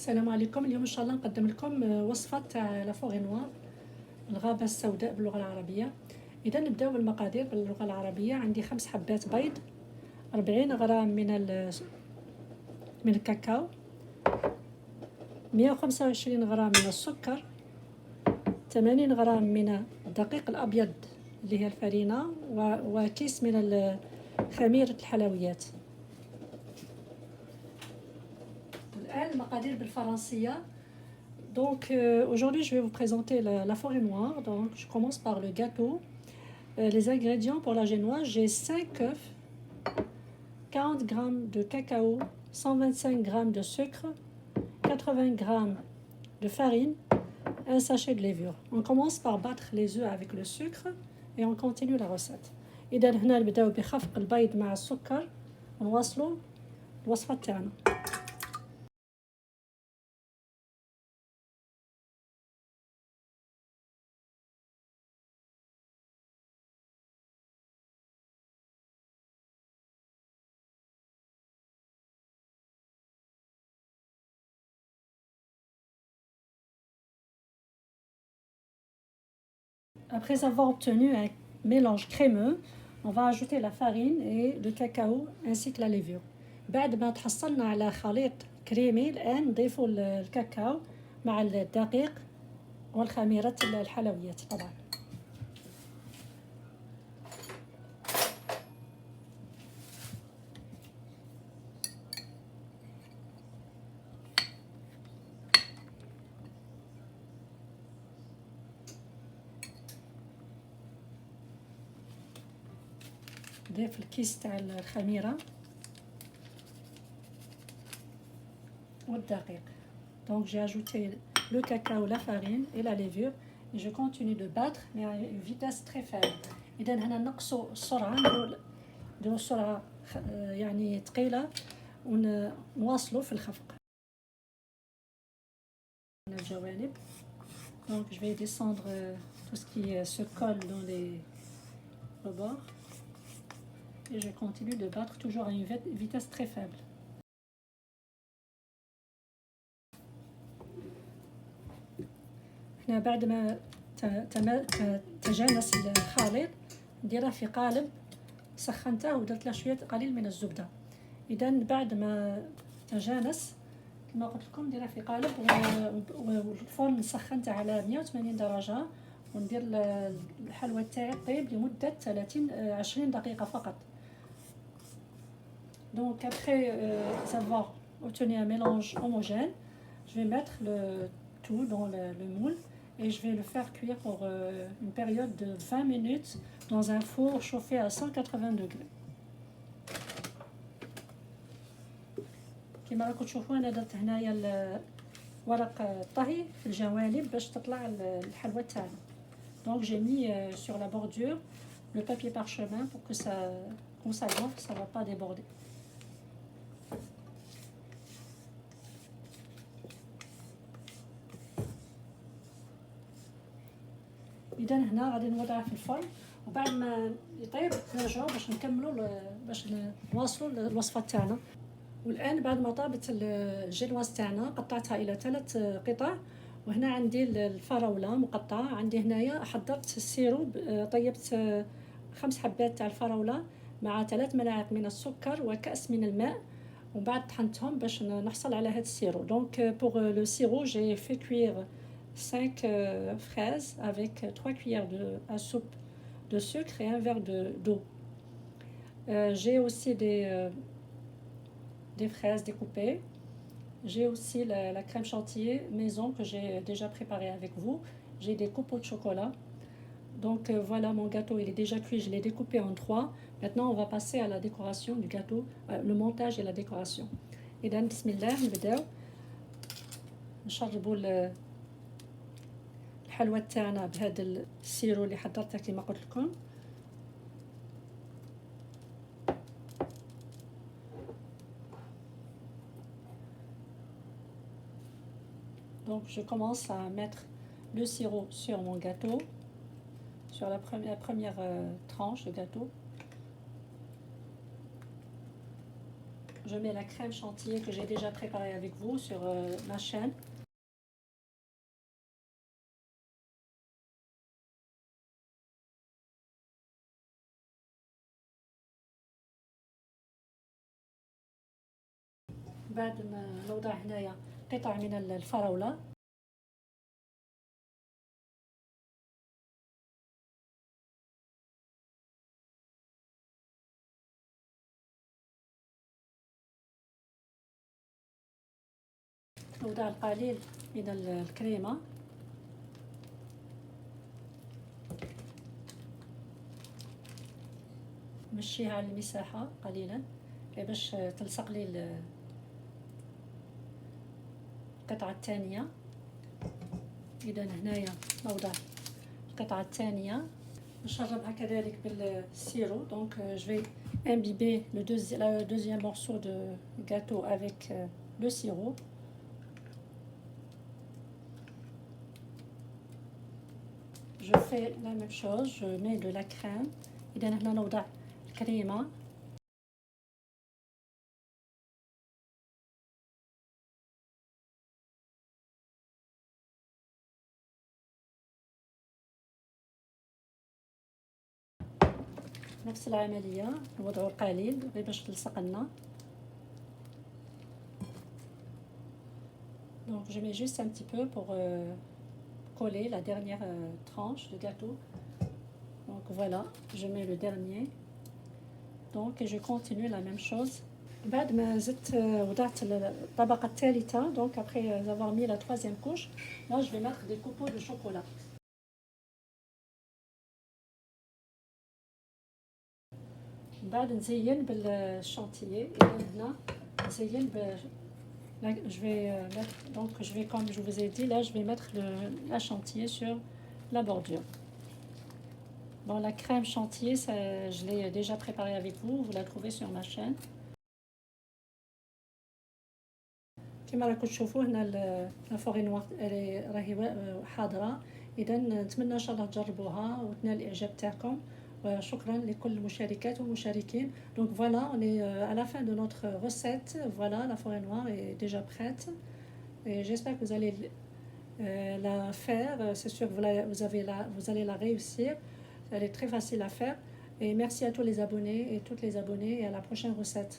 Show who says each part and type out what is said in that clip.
Speaker 1: السلام عليكم. اليوم ان شاء الله نقدم لكم وصفه تاع لا فوري نوار، الغابه السوداء باللغه العربيه. اذا نبداو بالمقادير باللغه العربيه. عندي 5 حبات بيض، 40 غرام من الكاكاو، 125 غرام من السكر، 80 غرام من الدقيق الابيض اللي هي الفرينه، وكيس من خميره الحلويات. الآن المقادير بالفرنسية. Donc aujourd'hui je vais vous présenter la forêt noire. Donc je commence par le gâteau. Les ingrédients pour la génoise, j'ai 5 œufs, 40 g de cacao, 125 g de sucre, 80 g de farine, un sachet de levure. On commence par battre les œufs avec le sucre et on continue la recette. إذا هنا نبداو بخفق البيض مع السكر ونواصلوا الوصفة تاعنا. Après avoir obtenu un mélange crémeux, on va ajouter la farine et le cacao ainsi que la levure. بعد ما تحصلنا على خليط كريمي، الآن نضيفوا الكاكاو مع الدقيق والخميرة الحلويات طبعا. نضيف الكيس تاع الخميرة والدقيق. Donc j'ai ajouté le cacao, la farine et la levure et je continue de battre mais à une vitesse très faible. إذا هنا نقصوا السرعة، نديروا السرعة يعني ثقيلة ونواصلوا في الخفق. الجوانب. Donc je vais descendre tout ce qui se colle dans les rebords et je continue de battre toujours à une vitesse très faible. هنا بعد ما تجانس الخليط نديره في قالب سخنته ودرت له شويه قليل من الزبده. اذا بعد ما تجانس كما قلت لكم نديره في قالب والفرن سخنته على 180 درجه وندير الحلوى تاعي طيب لمده 20 دقيقه فقط. Donc après avoir obtenu un mélange homogène, je vais mettre le tout dans le moule et je vais le faire cuire pour une période de 20 minutes dans un four chauffé à 180 degrés. كما راكم تشوفوا انا درت هنايا ورق الطهي في الجوانب باش تطلع الحلوى تاعنا. Donc j'ai mis sur la bordure le papier parchemin pour que quand ça gonfle ça va pas déborder. إذا هنا غادي نوضعها في الفرن وبعد ما يطيب نرجعو باش نكملوا باش نواصلوا الوصفه تاعنا. والان بعد ما طابت الجلواز تاعنا قطعتها الى 3 قطع. وهنا عندي الفراوله مقطعه. عندي هنايا حضرت السيروب، طيبت 5 حبات تاع الفراوله مع 3 ملاعق من السكر وكأس من الماء وبعد طحنتهم باش نحصل على هذا السيرو. Donc pour le sirop j'ai fait cuire 5 fraises avec 3 cuillères à soupe de sucre et un verre d'eau. J'ai aussi des fraises découpées. J'ai aussi la crème chantilly maison que j'ai déjà préparée avec vous. J'ai des copeaux de chocolat. Donc voilà, mon gâteau il est déjà cuit, je l'ai découpé en 3. Maintenant on va passer à la décoration du gâteau, le montage et la décoration. إذا بسم الله نبداو نشربوا الحلوى تاعنا بهذا السيرو اللي حضرته كما قلت لكم. Donc je commence à mettre le sirop sur mon gâteau, sur la première tranche de gâteau. je mets la crème chantilly que j'ai déjà préparée avec vous sur ma chaîne. بعد ما نوضع هنايا قطع من الفراولة. نوضع القليل من الكريمة. نمشيها على المساحة قليلا باش تلصق لي القطعة الثانية. إذا هنايا نوضع القطعة الثانية، نشربها كذلك بالسيرو. Donc je vais imbiber le deuxième morceau de gâteau avec le sirop. Je fais la même chose, je mets de la crème. إذا هنا نوضع الكريمة. نفس العملية نوضعو القليل غير باش تلصق لنا. Donc je mets juste un petit peu pour coller la dernière tranche de gâteau. Donc voilà, je mets le dernier. Donc je continue la même chose. بعد ما زدت وضعت الطبقة الثالثة. Donc après avoir mis la troisième couche, là je vais mettre des copeaux de chocolat. بعد نزين بالشانتيي. هنا نزين je vais mettre, donc je vais, comme je vous ai dit, là je vais mettre la chantilly sur la bordure. Bon, la crème chantilly, je l'ai déjà préparée avec vous, vous la trouvez sur ma chaîne. كما راكم تشوفوا هنا لا فوري نوار راهي حاضره. اذا نتمنى ان شاء الله تجربوها وتنال الاعجاب تاعكم. وشكرا لكل المشاركات والمشاركين. Donc voilà, on est à la fin de notre recette. Voilà, la forêt noire est déjà prête et j'espère que vous allez la faire. C'est sûr que vous allez la réussir. Elle est très facile à faire. Et merci à tous les abonnés et toutes les abonnées et à la prochaine recette.